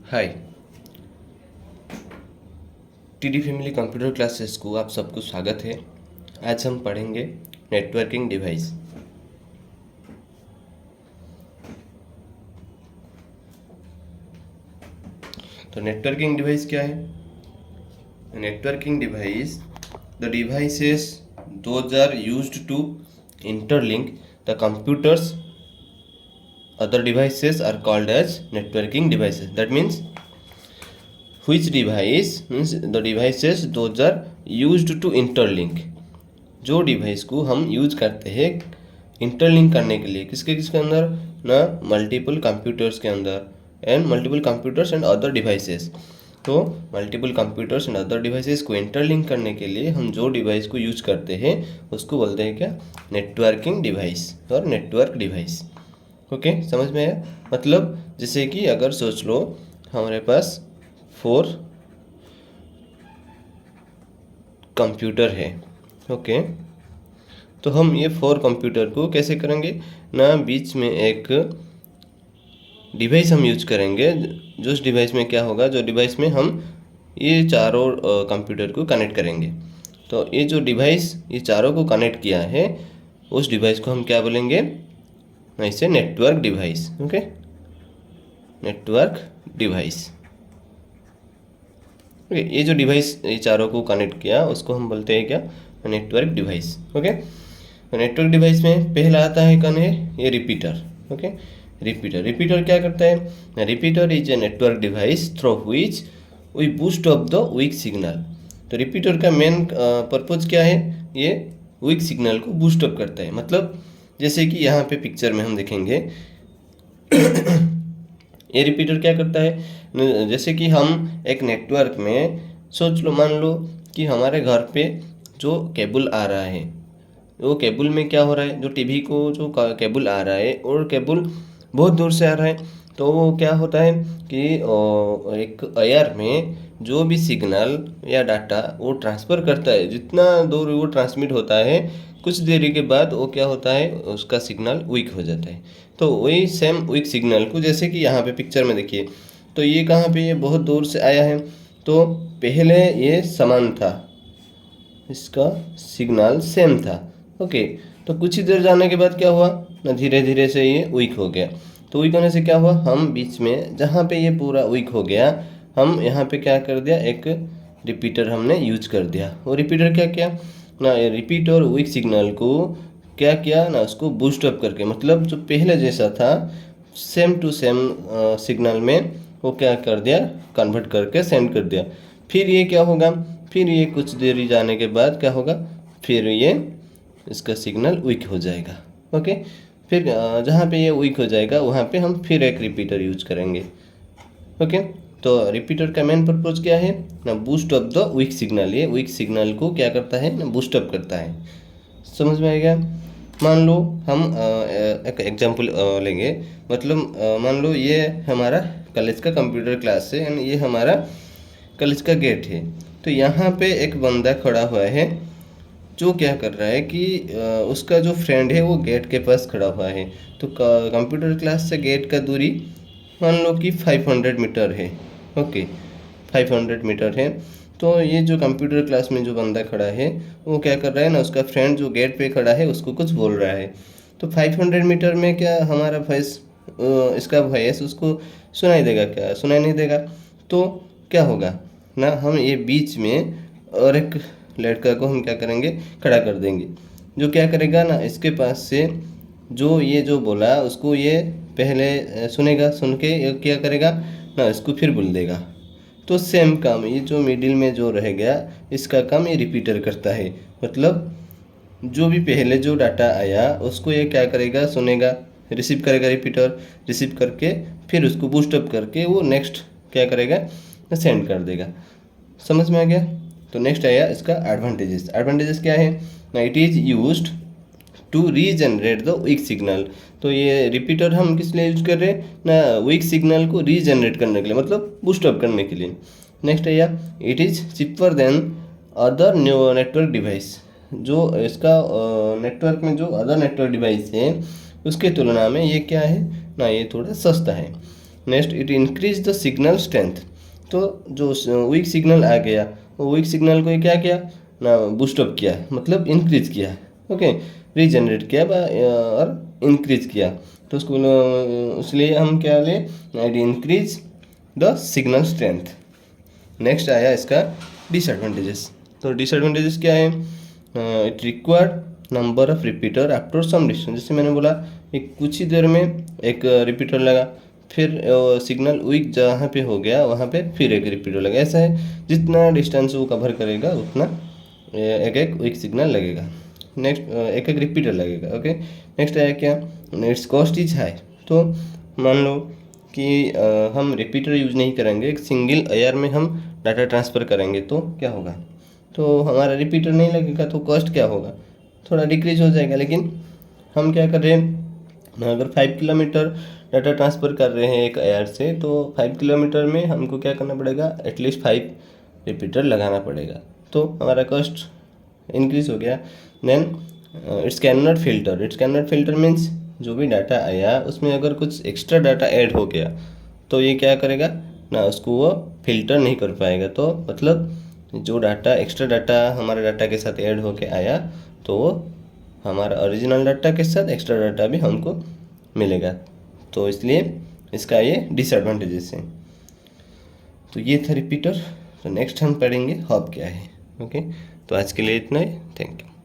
हाय, TD family computer classes को आप सबको स्वागत है। आज हम पढ़ेंगे नेटवर्किंग डिवाइस। तो नेटवर्किंग डिवाइस क्या है? Networking device the devices those are used to interlink the computers. Other devices are called as networking devices. That means which device means the devices those are used to interlink. जो device को हम use करते हैं interlink करने के लिए किसके अंदर ना मल्टीपल कंप्यूटर्स के अंदर and multiple computers and other devices. तो multiple computers and other devices को इंटरलिंक करने के लिए हम जो डिवाइस को यूज करते हैं उसको बोलते हैं क्या? नेटवर्किंग डिवाइस और नेटवर्क डिवाइस। ओके, समझ में आया? मतलब जैसे कि अगर सोच लो हमारे पास 4 कंप्यूटर है। ओके, तो हम ये 4 कंप्यूटर को कैसे करेंगे ना, बीच में एक डिवाइस हम यूज करेंगे। जो उस डिवाइस में क्या होगा, जो डिवाइस में हम ये चारों कंप्यूटर को कनेक्ट करेंगे। तो ये जो डिवाइस ये चारों को कनेक्ट किया है उस डिवाइस को हम क्या बोलेंगे? ऐसे network device. Okay, network device. Okay, ये जो डिवाइस ये चारों को कनेक्ट किया उसको हम बोलते हैं क्या? Network device. ओके, तो नेटवर्क डिवाइस में पहला आता है कौन है? ये रिपीटर। ओके, रिपीटर क्या करता है? Repeater is a network device through which we boost up the weak signal. तो रिपीटर का मेन पर्पज क्या है? ये वीक सिग्नल को बूस्ट अप करता है। मतलब जैसे कि यहाँ पे पिक्चर में हम देखेंगे ये रिपीटर क्या करता है? जैसे कि हम एक नेटवर्क में सोच लो, मान लो कि हमारे घर पे जो केबल आ रहा है वो केबल में क्या हो रहा है, जो टीवी को जो केबल आ रहा है और केबल बहुत दूर से आ रहा है। तो वो क्या होता है कि एक एयर में जो भी सिग्नल या डाटा वो ट्रांसफ़र करता है, जितना दूर वो ट्रांसमिट होता है कुछ देरी के बाद वो क्या होता है, उसका सिग्नल वीक हो जाता है। तो वही सेम वीक सिग्नल को जैसे कि यहाँ पे पिक्चर में देखिए, तो ये कहाँ पे, ये बहुत दूर से आया है। तो पहले ये समान था, इसका सिग्नल सेम था। ओके, तो कुछ ही देर जाने के बाद क्या हुआ ना, धीरे धीरे से ये वीक हो गया। तो वीक होने से क्या हुआ, हम बीच में जहाँ पे ये पूरा वीक हो गया हम यहाँ पे क्या कर दिया, एक रिपीटर हमने यूज कर दिया। वो रिपीटर क्या किया ना, रिपीट और वीक सिग्नल को क्या किया ना, उसको बूस्ट अप करके, मतलब जो पहले जैसा था सेम टू सेम सिग्नल में वो क्या कर दिया, कन्वर्ट करके सेंड कर दिया। फिर ये क्या होगा, फिर ये कुछ देरी जाने के बाद क्या होगा, फिर ये इसका सिग्नल वीक हो जाएगा। ओके, फिर जहाँ पे ये वीक हो जाएगा वहाँ पे हम फिर एक रिपीटर यूज करेंगे। ओके, तो रिपीटर का मेन पर्पज क्या है ना, boost up the weak signal. ये वीक सिग्नल को क्या करता है ना, बूस्ट अप करता है। समझ में आएगा? मान लो हम एक एग्जांपल लेंगे। मतलब मान लो ये हमारा कॉलेज का कंप्यूटर क्लास है एंड ये हमारा कॉलेज का गेट है। तो यहाँ पे एक बंदा खड़ा हुआ है जो क्या कर रहा है कि उसका जो फ्रेंड है वो गेट के पास खड़ा हुआ है। तो कंप्यूटर क्लास से गेट का दूरी मान लो कि 500 मीटर है। ओके, 500 मीटर है। तो ये जो कंप्यूटर क्लास में जो बंदा खड़ा है वो क्या कर रहा है ना, उसका फ्रेंड जो गेट पे खड़ा है उसको कुछ बोल रहा है। तो 500 मीटर में क्या हमारा वॉइस, इसका वॉइस उसको सुनाई देगा? क्या सुनाई नहीं देगा। तो क्या होगा ना, हम ये बीच में और एक लड़का को हम क्या करेंगे, खड़ा कर देंगे, जो क्या करेगा ना, इसके पास से जो ये जो बोला उसको ये पहले सुनेगा, सुन के ये क्या करेगा ना, इसको फिर बोल देगा। तो सेम काम ये जो मिडिल में जो रह गया इसका काम ये रिपीटर करता है। मतलब जो भी पहले जो डाटा आया उसको ये क्या करेगा, सुनेगा, रिसीव करेगा, रिपीटर रिसीव करके फिर उसको बूस्ट अप करके वो नेक्स्ट क्या करेगा, सेंड कर देगा। समझ में आ गया? तो नेक्स्ट आया इसका एडवांटेजेस। एडवांटेजेस क्या है ना, it is used to regenerate the weak signal. तो ये रिपीटर हम किस लिए यूज कर रहे हैं ना, वीक सिग्नल को रीजनरेट करने के लिए, मतलब बूस्ट अप करने के लिए। नेक्स्ट आया it is cheaper then other new network device. जो इसका नेटवर्क में जो अदर नेटवर्क डिवाइस है उसके तुलना में ये क्या है ना, ये थोड़ा सस्ता है। Next it increase the signal strength, तो जो वीक सिग्नल आ गया वो वीक सिग्नल को ये क्या किया ना, बूस्टअप किया, मतलब इंक्रीज किया, ओके, रीजनरेट किया और इंक्रीज किया। तो उसको इसलिए हम क्या ले, it increase the signal strength. Next आया इसका डिसएडवांटेजेस। तो डिसएडवांटेजेस क्या है, it required number of repeater after some distance, जैसे मैंने बोला एक कुछ ही देर में एक रिपीटर लगा, फिर सिग्नल वीक जहाँ पे हो गया वहाँ पे फिर एक रिपीटर लगा, ऐसा है जितना डिस्टेंस वो कवर करेगा उतना एक एक वीक सिग्नल लगेगा, नेक्स्ट एक एक रिपीटर लगेगा, ओके। नेक्स्ट आया क्या, इट्स कॉस्ट इज हाई। तो मान लो कि हम रिपीटर यूज नहीं करेंगे, एक सिंगल एयर में हम डाटा ट्रांसफ़र करेंगे तो क्या होगा, तो हमारा रिपीटर नहीं लगेगा, तो कॉस्ट क्या होगा, थोड़ा डिक्रीज हो जाएगा। लेकिन हम क्या कर रहे हैं, अगर 5 किलोमीटर डाटा ट्रांसफ़र कर रहे हैं एक एयर से, तो 5 किलोमीटर में हमको क्या करना पड़ेगा, एटलीस्ट 5 रिपीटर लगाना पड़ेगा, तो हमारा कॉस्ट इंक्रीज हो गया। Then it's can not filter, it's can not filter means जो भी डाटा आया उसमें अगर कुछ एक्स्ट्रा डाटा ऐड हो गया तो ये क्या करेगा ना, उसको वो फिल्टर नहीं कर पाएगा। तो मतलब जो डाटा एक्स्ट्रा डाटा हमारे डाटा के साथ ऐड होके आया तो वो हमारा ओरिजिनल डाटा के साथ एक्स्ट्रा डाटा भी हमको मिलेगा, तो इसलिए इसका ये डिसएडवांटेजेस है। तो ये था रिपीटर। तो नेक्स्ट हम पढ़ेंगे हॉप क्या है, ओके। तो आज के लिए इतना ही, थैंक यू।